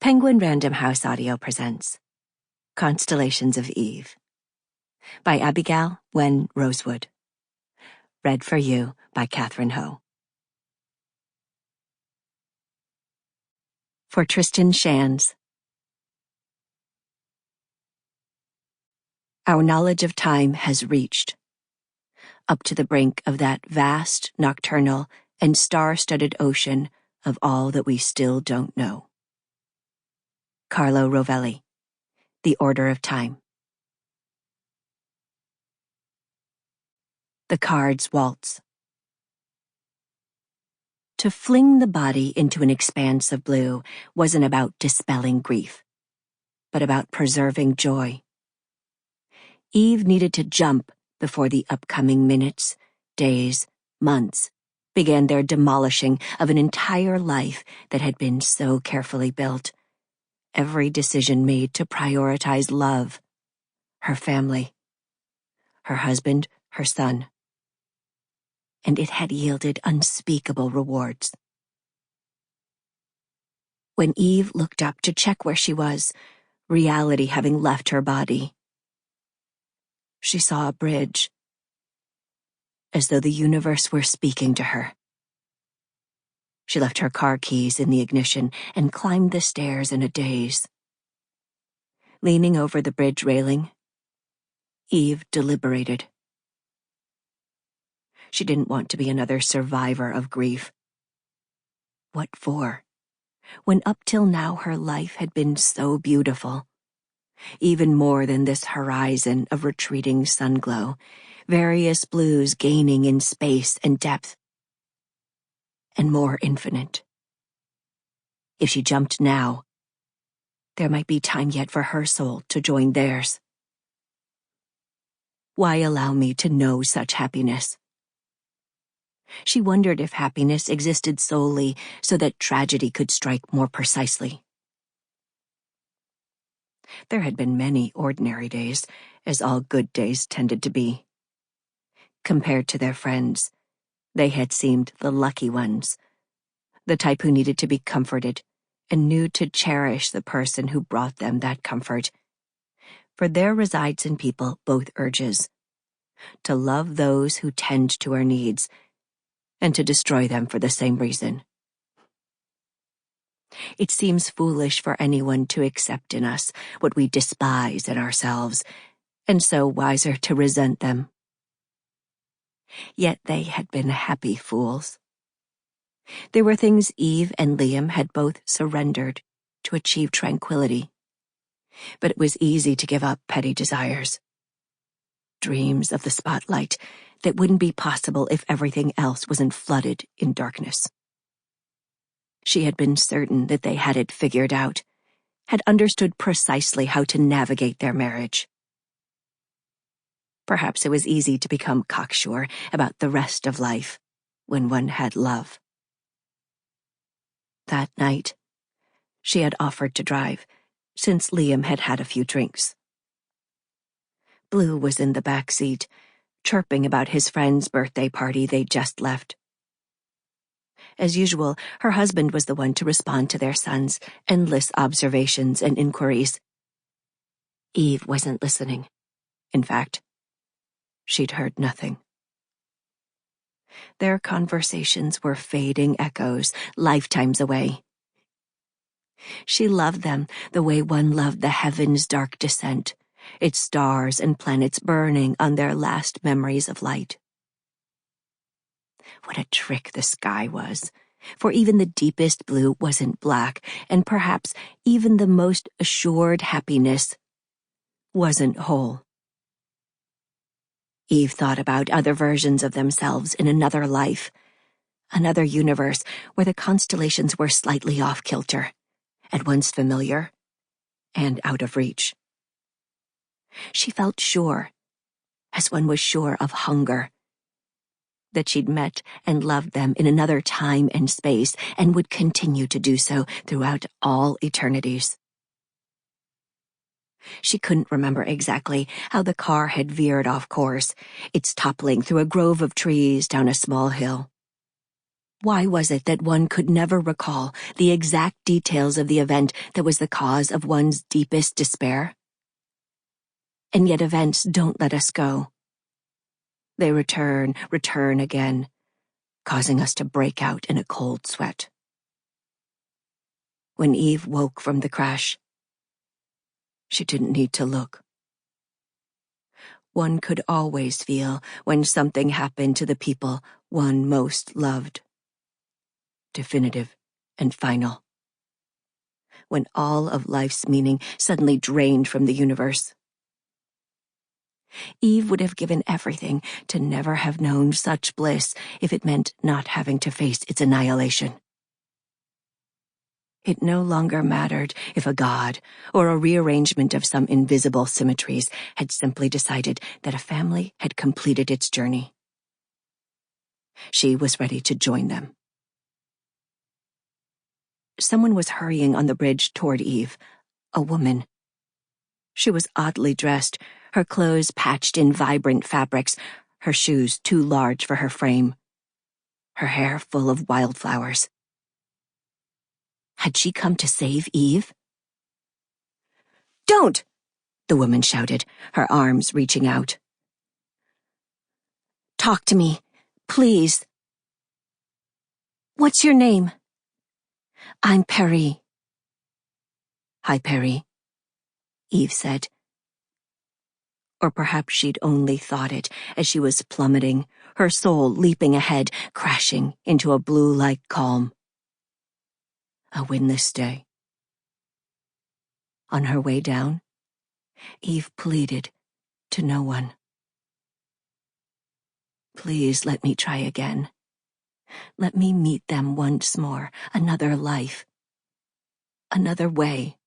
Penguin Random House Audio presents Constellations of Eve by Abbigail Nguyen Rosewood. Read for you by Catherine Ho. For Tristan Shands. Our knowledge of time has reached up to the brink of that vast, nocturnal, and star-studded ocean of all that we still don't know. Carlo Rovelli, The Order of Time. The cards waltz. To fling the body into an expanse of blue wasn't about dispelling grief, but about preserving joy. Eve needed to jump before the upcoming minutes, days, months began their demolishing of an entire life that had been so carefully built. Every decision made to prioritize love, her family, her husband, her son. And it had yielded unspeakable rewards. When Eve looked up to check where she was, reality having left her body, she saw a bridge, as though the universe were speaking to her. She left her car keys in the ignition and climbed the stairs in a daze. Leaning over the bridge railing, Eve deliberated. She didn't want to be another survivor of grief. What for, when up till now her life had been so beautiful? Even more than this horizon of retreating sunglow, various blues gaining in space and depth, and more infinite. If she jumped now, there might be time yet for her soul to join theirs. Why allow me to know such happiness? She wondered if happiness existed solely so that tragedy could strike more precisely. There had been many ordinary days, as all good days tended to be. Compared to their friends, they had seemed the lucky ones, the type who needed to be comforted and knew to cherish the person who brought them that comfort. For there resides in people both urges, to love those who tend to our needs, and to destroy them for the same reason. It seems foolish for anyone to accept in us what we despise in ourselves, and so wiser to resent them. Yet they had been happy fools. There were things Eve and Liam had both surrendered to achieve tranquility, but it was easy to give up petty desires. Dreams of the spotlight that wouldn't be possible if everything else wasn't flooded in darkness. She had been certain that they had it figured out, had understood precisely how to navigate their marriage. Perhaps it was easy to become cocksure about the rest of life when one had love. That night, she had offered to drive, since Liam had had a few drinks. Blue was in the back seat, chirping about his friend's birthday party they'd just left. As usual, her husband was the one to respond to their son's endless observations and inquiries. Eve wasn't listening. In fact, she'd heard nothing. Their conversations were fading echoes, lifetimes away. She loved them the way one loved the heaven's dark descent, its stars and planets burning on their last memories of light. What a trick the sky was, for even the deepest blue wasn't black, and perhaps even the most assured happiness wasn't whole. Eve thought about other versions of themselves in another life, another universe where the constellations were slightly off-kilter, at once familiar and out of reach. She felt sure, as one was sure of hunger, that she'd met and loved them in another time and space and would continue to do so throughout all eternities. She couldn't remember exactly how the car had veered off course, its toppling through a grove of trees down a small hill. Why was it that one could never recall the exact details of the event that was the cause of one's deepest despair? And yet events don't let us go. They return again, causing us to break out in a cold sweat. When Eve woke from the crash, she didn't need to look. One could always feel when something happened to the people one most loved. Definitive and final. When all of life's meaning suddenly drained from the universe. Eve would have given everything to never have known such bliss if it meant not having to face its annihilation. It no longer mattered if a god or a rearrangement of some invisible symmetries had simply decided that a family had completed its journey. She was ready to join them. Someone was hurrying on the bridge toward Eve, a woman. She was oddly dressed, her clothes patched in vibrant fabrics, her shoes too large for her frame, her hair full of wildflowers. Had she come to save Eve? "Don't!" the woman shouted, her arms reaching out. "Talk to me, please." "What's your name?" "I'm Pari." "Hi, Pari," Eve said. Or perhaps she'd only thought it as she was plummeting, her soul leaping ahead, crashing into a blue-like calm. A windless day. On her way down, Eve pleaded to no one. "Please let me try again. Let me meet them once more, another life, another way."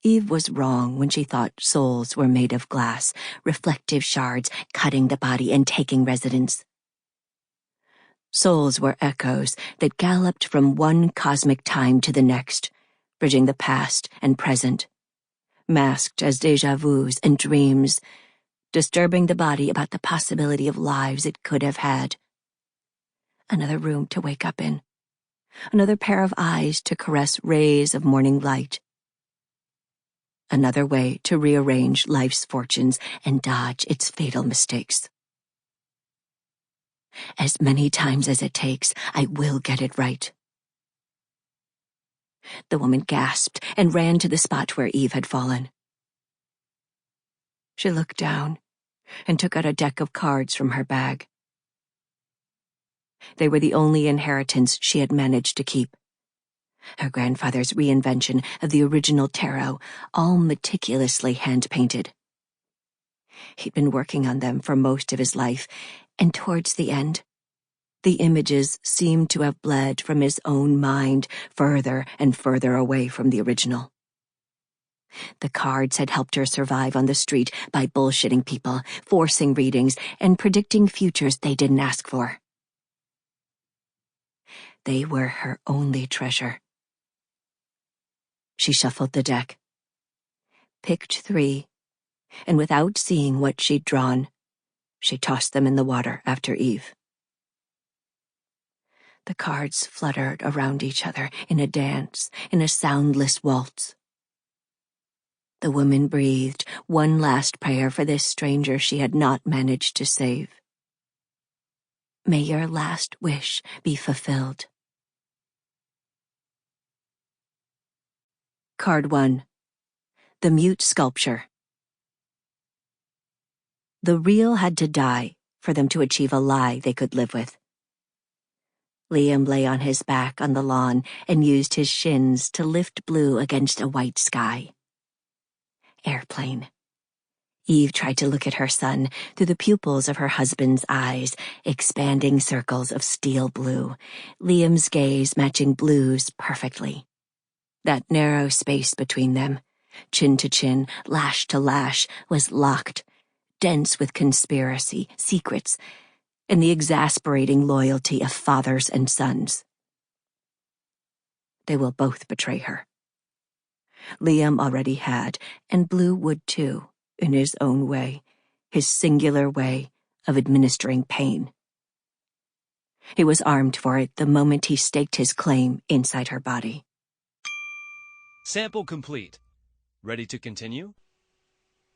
Eve was wrong when she thought souls were made of glass, reflective shards cutting the body and taking residence. Souls were echoes that galloped from one cosmic time to the next, bridging the past and present, masked as déjà vus and dreams, disturbing the body about the possibility of lives it could have had. Another room to wake up in, another pair of eyes to caress rays of morning light. Another way to rearrange life's fortunes and dodge its fatal mistakes. As many times as it takes, I will get it right. The woman gasped and ran to the spot where Eve had fallen. She looked down and took out a deck of cards from her bag. They were the only inheritance she had managed to keep. Her grandfather's reinvention of the original tarot, all meticulously hand-painted. He'd been working on them for most of his life, and towards the end, the images seemed to have bled from his own mind further and further away from the original. The cards had helped her survive on the street by bullshitting people, forcing readings, and predicting futures they didn't ask for. They were her only treasure. She shuffled the deck, picked 3, and without seeing what she'd drawn, she tossed them in the water after Eve. The cards fluttered around each other in a dance, in a soundless waltz. The woman breathed one last prayer for this stranger she had not managed to save. May your last wish be fulfilled. Card 1. The Mute Sculpture. The real had to die for them to achieve a lie they could live with. Liam lay on his back on the lawn and used his shins to lift blue against a white sky. Airplane. Eve tried to look at her son through the pupils of her husband's eyes, expanding circles of steel blue, Liam's gaze matching blues perfectly. That narrow space between them, chin to chin, lash to lash, was locked, dense with conspiracy, secrets, and the exasperating loyalty of fathers and sons. They will both betray her. Liam already had, and Blue would too, in his own way, his singular way of administering pain. He was armed for it the moment he staked his claim inside her body. Sample complete. Ready to continue?